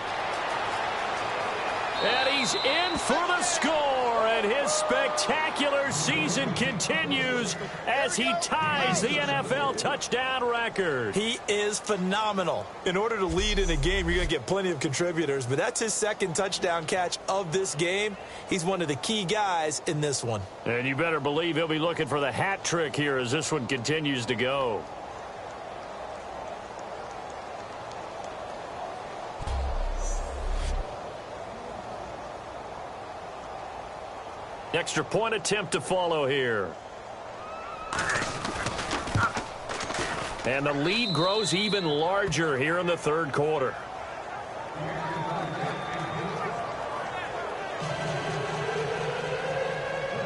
And he's in for the score, and his spectacular season continues as he ties the NFL touchdown record. He is phenomenal. In order to lead in a game, you're going to get plenty of contributors, but that's his second touchdown catch of this game. He's one of the key guys in this one. And you better believe he'll be looking for the hat trick here as this one continues to go. Extra point attempt to follow here. And the lead grows even larger here in the third quarter.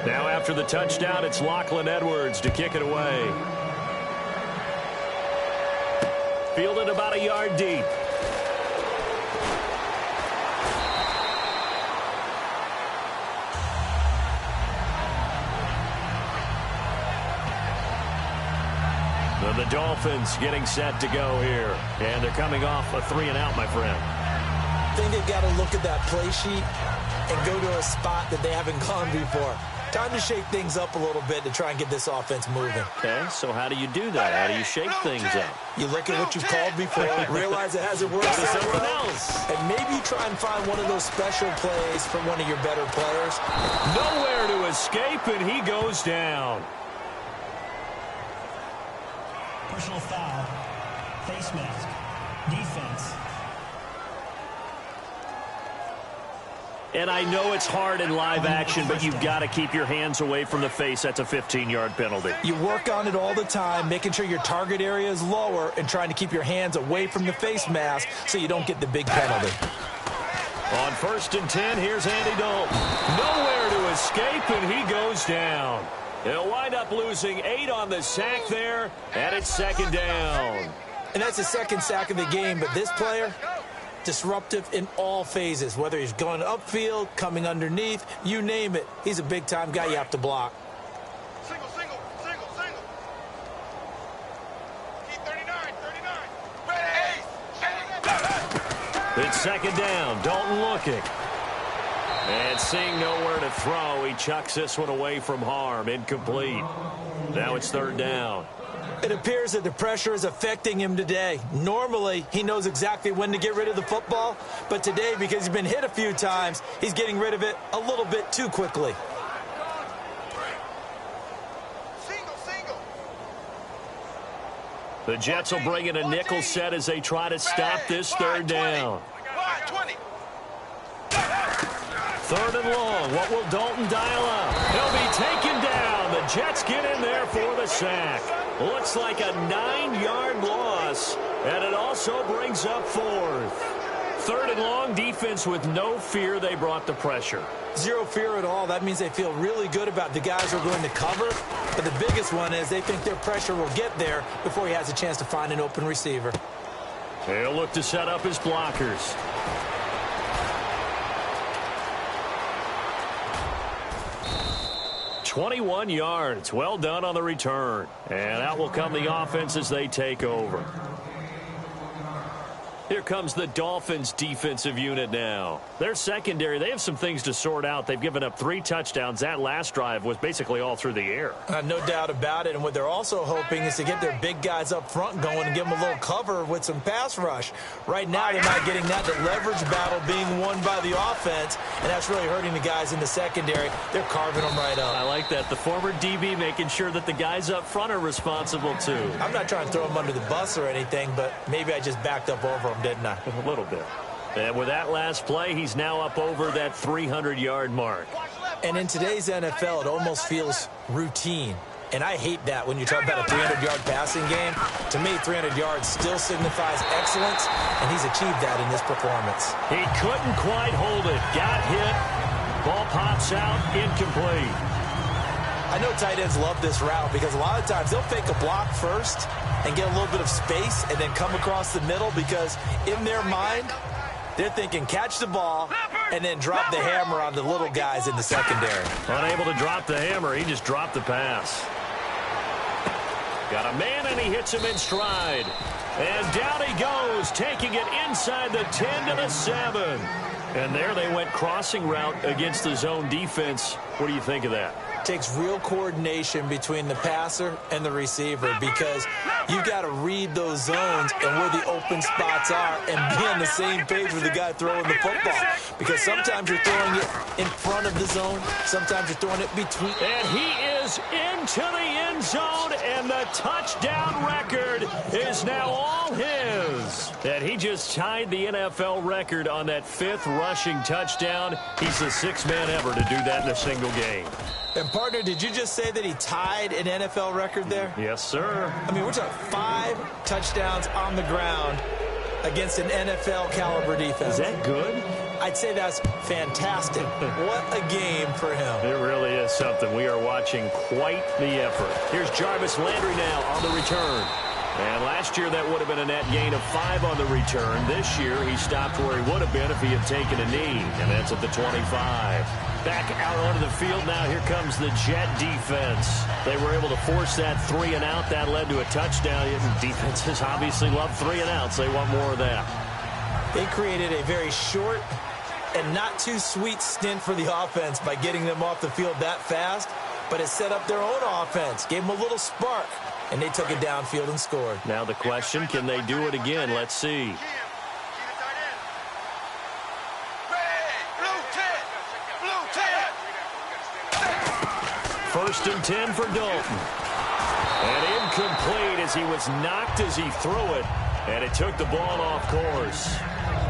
Now after the touchdown, it's Lachlan Edwards to kick it away. Fielded about a yard deep. The Dolphins getting set to go here. And they're coming off a 3-and-out, my friend. I think they've got to look at that play sheet and go to a spot that they haven't gone before. Time to shake things up a little bit to try and get this offense moving. Okay, so how do you do that? How do you shake things up? You look at what you've called before, realize it hasn't worked Go to so something well, else. and maybe you try and find one of those special plays from one of your better players. Nowhere to escape, and he goes down. Personal foul. Face mask. Defense. And I know it's hard in live action, but you've got to keep your hands away from the face. That's a 15-yard penalty. You work on it all the time, making sure your target area is lower and trying to keep your hands away from the face mask so you don't get the big penalty. On 1st and 10, here's Andy Dalton. Nowhere to escape, and he goes down. He'll wind up losing 8 on the sack there, and it's 2nd down. And that's the second sack of the game, but this player, disruptive in all phases, whether he's going upfield, coming underneath, you name it. He's a big-time guy you have to block. Single. Keep 39. Ready. It's 2nd down. Dalton looking. And seeing nowhere to throw, he chucks this one away from harm. Incomplete. Now it's 3rd down. It appears that the pressure is affecting him today. Normally, he knows exactly when to get rid of the football, but today, because he's been hit a few times, he's getting rid of it a little bit too quickly. Single. The Jets will bring in a nickel set as they try to stop this 3rd down. Wide 20. 3rd and long. What will Dalton dial up? He'll be taken down. The Jets get in there for the sack. Looks like a 9-yard loss, and it also brings up 4th. 3rd and long, defense with no fear. They brought the pressure. Zero fear at all. That means they feel really good about the guys who are going to cover. But the biggest one is they think their pressure will get there before he has a chance to find an open receiver. He'll look to set up his blockers. 21 yards. Well done on the return. And out will come the offense as they take over. Here comes the Dolphins defensive unit now. Their secondary, they have some things to sort out. They've given up 3 touchdowns. That last drive was basically all through the air. No doubt about it. And what they're also hoping is to get their big guys up front going and give them a little cover with some pass rush. Right now, they're not getting that. The leverage battle being won by the offense, and that's really hurting the guys in the secondary. They're carving them right up. I like that. The former DB making sure that the guys up front are responsible, too. I'm not trying to throw them under the bus or anything, but maybe I just backed up over them, didn't I? A little bit. And with that last play, he's now up over that 300-yard mark. And in today's NFL, it almost feels routine. And I hate that when you talk about a 300-yard passing game. To me, 300 yards still signifies excellence, and he's achieved that in this performance. He couldn't quite hold it. Got hit, Ball pops out, incomplete. I know tight ends love this route because a lot of times they'll fake a block first and get a little bit of space and then come across the middle because in their mind, they're thinking catch the ball and then drop the hammer on the little guys in the secondary. Unable to drop the hammer, he just dropped the pass. Got a man and he hits him in stride. And down he goes, taking it inside the 10 to the 7. And there they went crossing route against the zone defense. What do you think of that? Takes real coordination between the passer and the receiver because you've got to read those zones and where the open spots are and be on the same page with the guy throwing the football. Because sometimes you're throwing it in front of the zone, sometimes you're throwing it between. And he is into the end zone, and the touchdown record is now all his. And he just tied the NFL record on that 5th rushing touchdown. He's the 6th man ever to do that in a single game. And, partner, did you just say that he tied an NFL record there? Yes, sir. I mean, we're talking 5 touchdowns on the ground against an NFL-caliber defense. Is that good? I'd say that's fantastic. What a game for him. It really is something. We are watching quite the effort. Here's Jarvis Landry now on the return. And last year that would have been a net gain of 5 on the return. This year he stopped where he would have been if he had taken a knee, and that's at the 25. Back out onto the field now. Here comes the Jet defense. They were able to force that 3 and out. That led to a touchdown. Defenses obviously love 3 and outs. They want more of that. They created a very short and not too sweet stint for the offense by getting them off the field that fast, but it set up their own offense, gave them a little spark, and they took it downfield and scored. Now the question, can they do it again? Let's see. First and 10 for Dalton. And incomplete as he was knocked as he threw it, and it took the ball off course.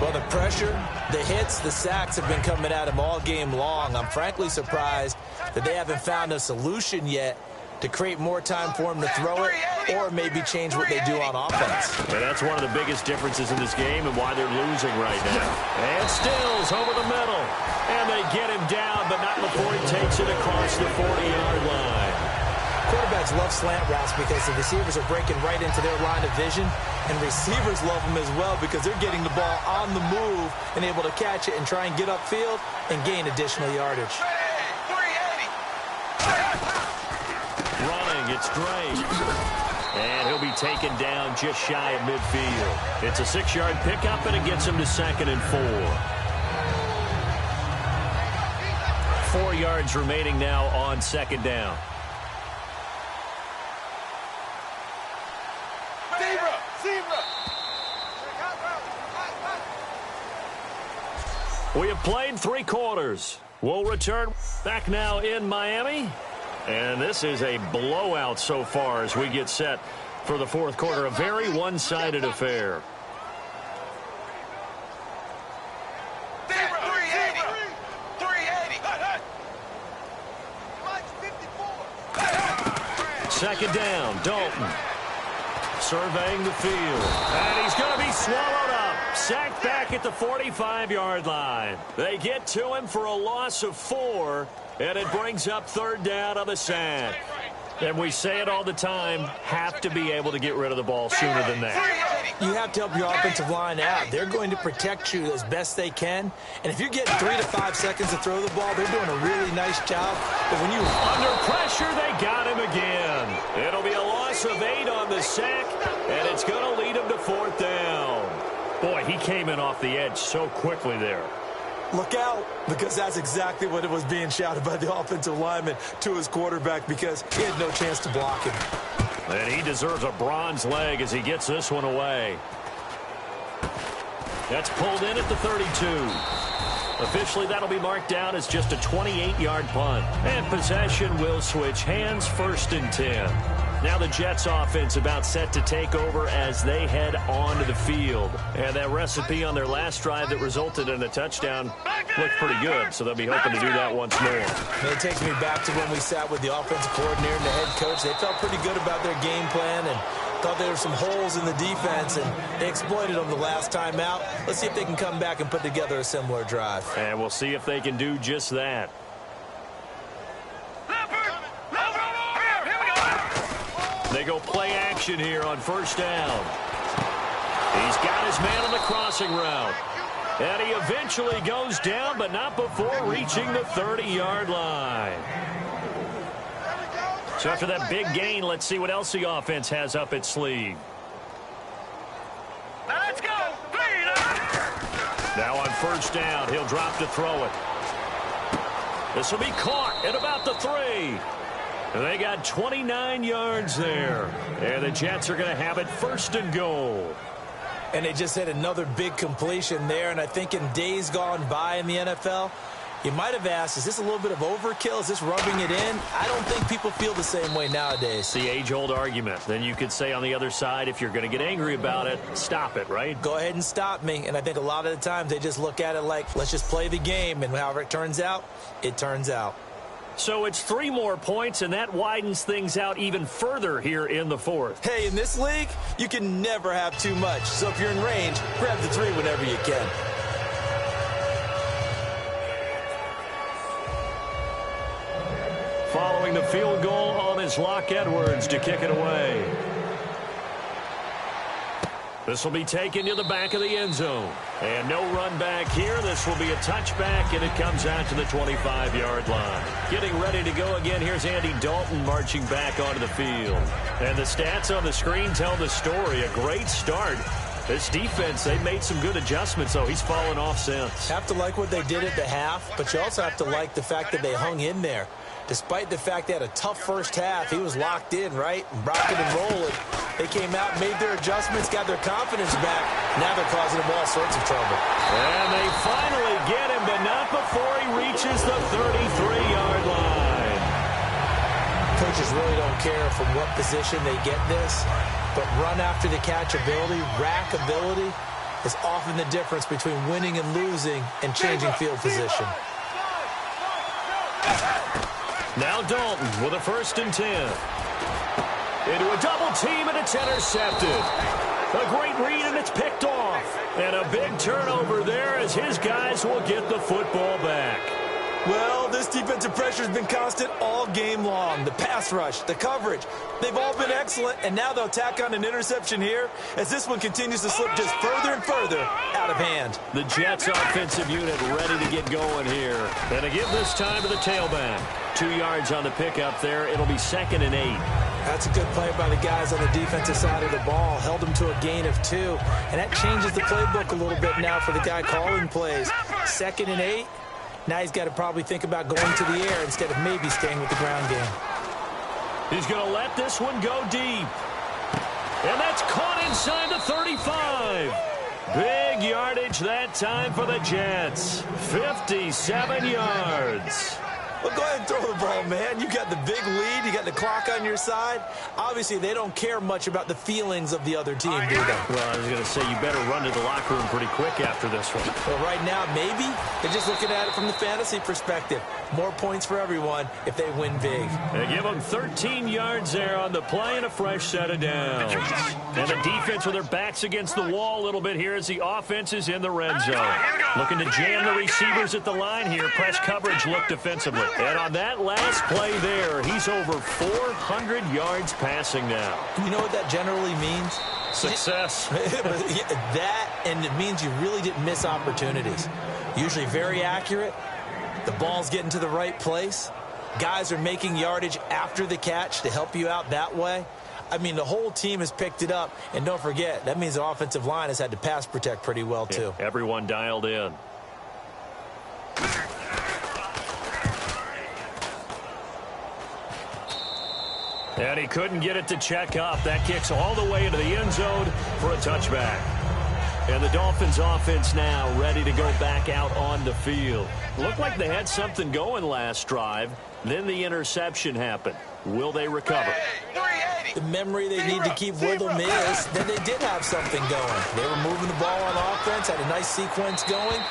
Well, the pressure, the hits, the sacks have been coming at him all game long. I'm frankly surprised that they haven't found a solution yet to create more time for him to throw it or maybe change what they do on offense. And that's one of the biggest differences in this game and why they're losing right now. And Stills over the middle. And they get him down, but not before he takes it across the 40-yard line. Quarterbacks love slant routes because the receivers are breaking right into their line of vision, and receivers love them as well because they're getting the ball on the move and able to catch it and try and get upfield and gain additional yardage. Running, it's Drake. And he'll be taken down just shy of midfield. It's a 6-yard pickup, and it gets him to 2nd and 4. 4 yards remaining now on 2nd down. We have played 3 quarters. We'll return back now in Miami. And this is a blowout so far as we get set for the 4th quarter. A very one-sided affair. Second down, Dalton. Surveying the field. And he's going to be swallowed up. Sacked back at the 45-yard line. They get to him for a loss of 4, and it brings up 3rd down on the sack. And we say it all the time, have to be able to get rid of the ball sooner than that. You have to help your offensive line out. They're going to protect you as best they can. And if you're getting 3 to 5 seconds to throw the ball, they're doing a really nice job. But when you under pressure, they got him again. It'll be a loss of 8 on the sack, and it's going to lead him to 4th down. Boy, he came in off the edge so quickly there. Look out, because that's exactly what it was being shouted by the offensive lineman to his quarterback because he had no chance to block him. And he deserves a bronze leg as he gets this one away. That's pulled in at the 32. Officially, that'll be marked down as just a 28-yard punt. And possession will switch hands, 1st and 10. Now the Jets offense about set to take over as they head onto the field. And that recipe on their last drive that resulted in a touchdown looked pretty good, so they'll be hoping to do that once more. And it takes me back to when we sat with the offensive coordinator and the head coach. They felt pretty good about their game plan, and Thought there were some holes in the defense, and they exploited them the last time out. Let's see if they can come back and put together a similar drive. And we'll see if they can do just that. They go play action here on first down. He's got his man on the crossing route. And he eventually goes down, but not before reaching the 30-yard line. So after that big gain, let's see what else the offense has up its sleeve. Let's go. Now on first down, he'll drop to throw it. This will be caught at about the 3. And they got 29 yards there. And the Jets are going to have it first and goal. And they just had another big completion there. And I think in days gone by in the NFL, you might have asked, is this a little bit of overkill? Is this rubbing it in? I don't think people feel the same way nowadays. It's the age-old argument. Then you could say on the other side, if you're going to get angry about it, stop it, right? Go ahead and stop me. And I think a lot of the times they just look at it like, let's just play the game. And however it turns out, it turns out. So it's 3 more points, and that widens things out even further here in the 4th. Hey, in this league, you can never have too much. So if you're in range, grab the 3 whenever you can. Following the field goal on is Locke Edwards to kick it away. This will be taken to the back of the end zone. And no run back here. This will be a touchback, and it comes out to the 25-yard line. Getting ready to go again. Here's Andy Dalton marching back onto the field. And the stats on the screen tell the story. A great start. This defense, they made some good adjustments, though. He's fallen off since. Have to like what they did at the half, but you also have to like the fact that they hung in there. Despite the fact they had a tough first half, he was locked in, right? Rocking and rolling. They came out, made their adjustments, got their confidence back. Now they're causing them all sorts of trouble. And they finally get him, but not before he reaches the 33-yard line. Coaches really don't care from what position they get this, but run after the catch ability, rack ability, is often the difference between winning and losing and changing field position. Now Dalton with a 1st and 10. Into a double team, and it's intercepted. A great read, and it's picked off. And a big turnover there as his guys will get the football back. Well, this defensive pressure has been constant all game long. The pass rush, the coverage, they've all been excellent, and now they'll tack on an interception here as this one continues to slip just further and further out of hand. The Jets offensive unit ready to get going here. And to give this time to the tailback. 2 yards on the pickup there. It'll be 2nd and 8. That's a good play by the guys on the defensive side of the ball. Held them to a gain of 2. And that changes the playbook a little bit now for the guy calling plays. 2nd and 8. Now he's got to probably think about going to the air instead of maybe staying with the ground game. He's going to let this one go deep. And that's caught inside the 35. Big yardage that time for the Jets. 57 yards. Well, go ahead and throw the ball, man. You got the big lead. You got the clock on your side. Obviously, they don't care much about the feelings of the other team, do they? Well, I was going to say, you better run to the locker room pretty quick after this one. Well, right now, maybe. They're just looking at it from the fantasy perspective. More points for everyone if they win big. They give them 13 yards there on the play and a fresh set of downs. And the defense with their backs against the wall a little bit here as the offense is in the red zone. Looking to jam the receivers at the line here. Press coverage look defensively. And on that last play there, he's over 400 yards passing now. You know what that generally means? Success. That, and it means you really didn't miss opportunities. Usually very accurate. The ball's getting to the right place. Guys are making yardage after the catch to help you out that way. I mean, the whole team has picked it up. And don't forget, that means the offensive line has had to pass protect pretty well, too. Yeah, everyone dialed in. And he couldn't get it to check up. That kicks all the way into the end zone for a touchback. And the Dolphins offense now ready to go back out on the field. Looked like they had something going last drive. Then the interception happened. Will they recover? The memory they need to keep with them is that they did have something going. They were moving the ball on offense, had a nice sequence going.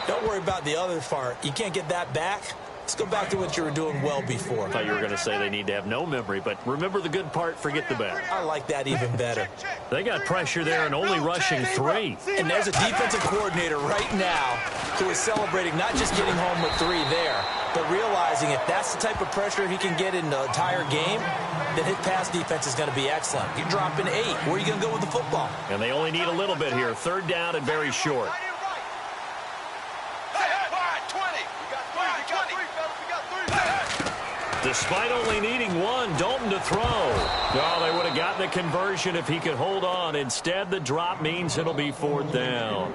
Don't worry about the other part. You can't get that back. Let's go back to what you were doing well before. I thought you were going to say they need to have no memory, but remember the good part, forget the bad. I like that even better. They got pressure there and only rushing 3. And there's a defensive coordinator right now who is celebrating not just getting home with 3 there, but realizing if that's the type of pressure he can get in the entire game, then his pass defense is going to be excellent. You're dropping 8. Where are you going to go with the football? And they only need a little bit here. 3rd down and very short. Despite only needing 1, Dalton to throw. Oh, they would have gotten the conversion if he could hold on. Instead, the drop means it'll be 4th down.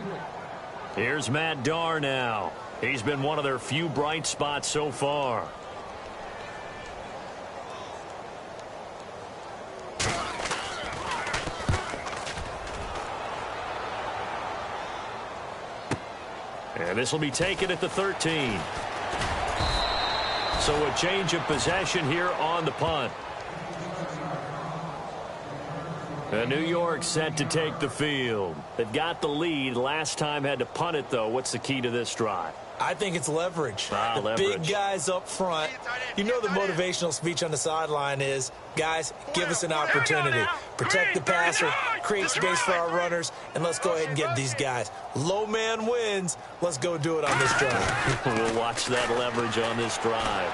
Here's Matt Darr now. He's been one of their few bright spots so far. And this will be taken at the 13. So a change of possession here on the punt. And New York set to take the field. They've got the lead. Last time had to punt it, though. What's the key to this drive? I think it's leverage. The leverage. Big guys up front. You know the motivational speech on the sideline is, guys, give us an opportunity. Protect the passer, create space for our runners, and let's go ahead and get these guys. Low man wins. Let's go do it on this drive. We'll watch that leverage on this drive.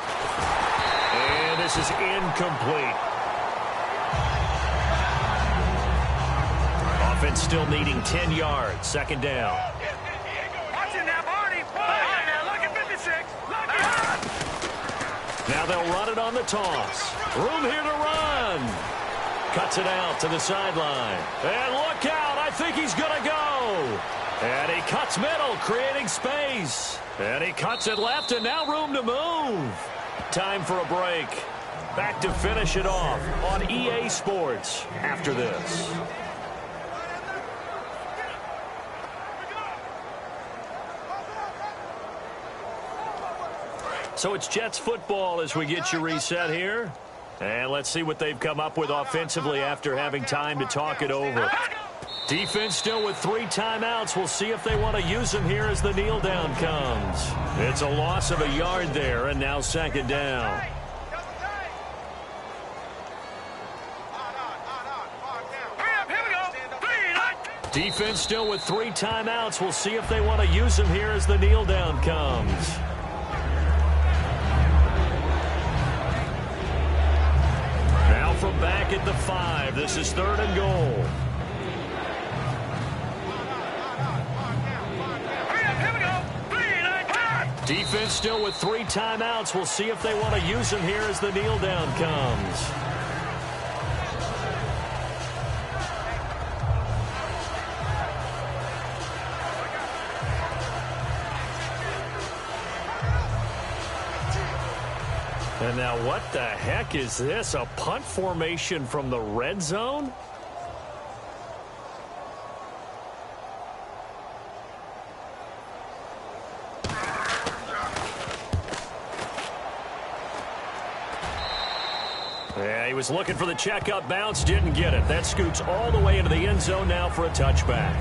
And this is incomplete. Offense still needing 10 yards. 2nd down. Now they'll run it on the toss. Room here to run. Cuts it out to the sideline. And look out. I think he's going to go. And he cuts middle, creating space. And he cuts it left, and now room to move. Time for a break. Back to finish it off on EA Sports after this. So it's Jets football as we get you reset here. And let's see what they've come up with offensively after having time to talk it over. Defense still with 3 timeouts. We'll see if they want to use them here as the kneel down comes. It's a loss of a yard there, and now 2nd down. Defense still with 3 timeouts. We'll see if they want to use them here as the kneel down comes. From back at the 5. This is 3rd and goal. Defense still with 3 timeouts. We'll see if they want to use them here as the kneel down comes. And now what the heck is this? A punt formation from the red zone? Yeah, he was looking for the checkup bounce, didn't get it. That scoots all the way into the end zone now for a touchback.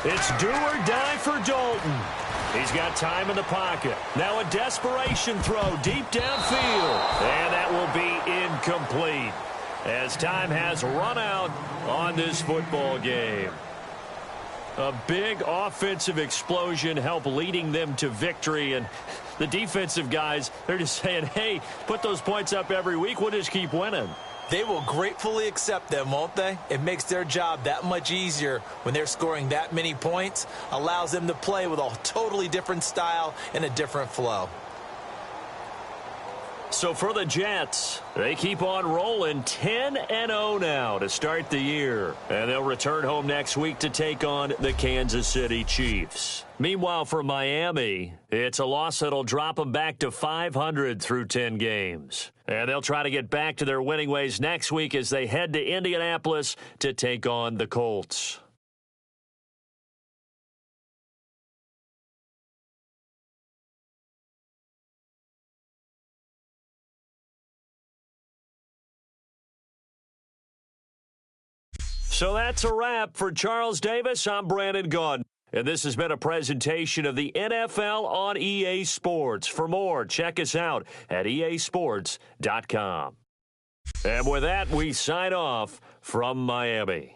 It's do or die for Dalton. He's got time in the pocket. Now a desperation throw deep downfield. And that will be incomplete as time has run out on this football game. A big offensive explosion helped leading them to victory. And the defensive guys, they're just saying, hey, put those points up every week. We'll just keep winning. They will gratefully accept them, won't they? It makes their job that much easier when they're scoring that many points. Allows them to play with a totally different style and a different flow. So for the Jets, they keep on rolling 10-0 now to start the year. And they'll return home next week to take on the Kansas City Chiefs. Meanwhile, for Miami, it's a loss that'll drop them back to 500 through 10 games. And they'll try to get back to their winning ways next week as they head to Indianapolis to take on the Colts. So that's a wrap for Charles Davis. I'm Brandon Gaudin. And this has been a presentation of the NFL on EA Sports. For more, check us out at easports.com. And with that, we sign off from Miami.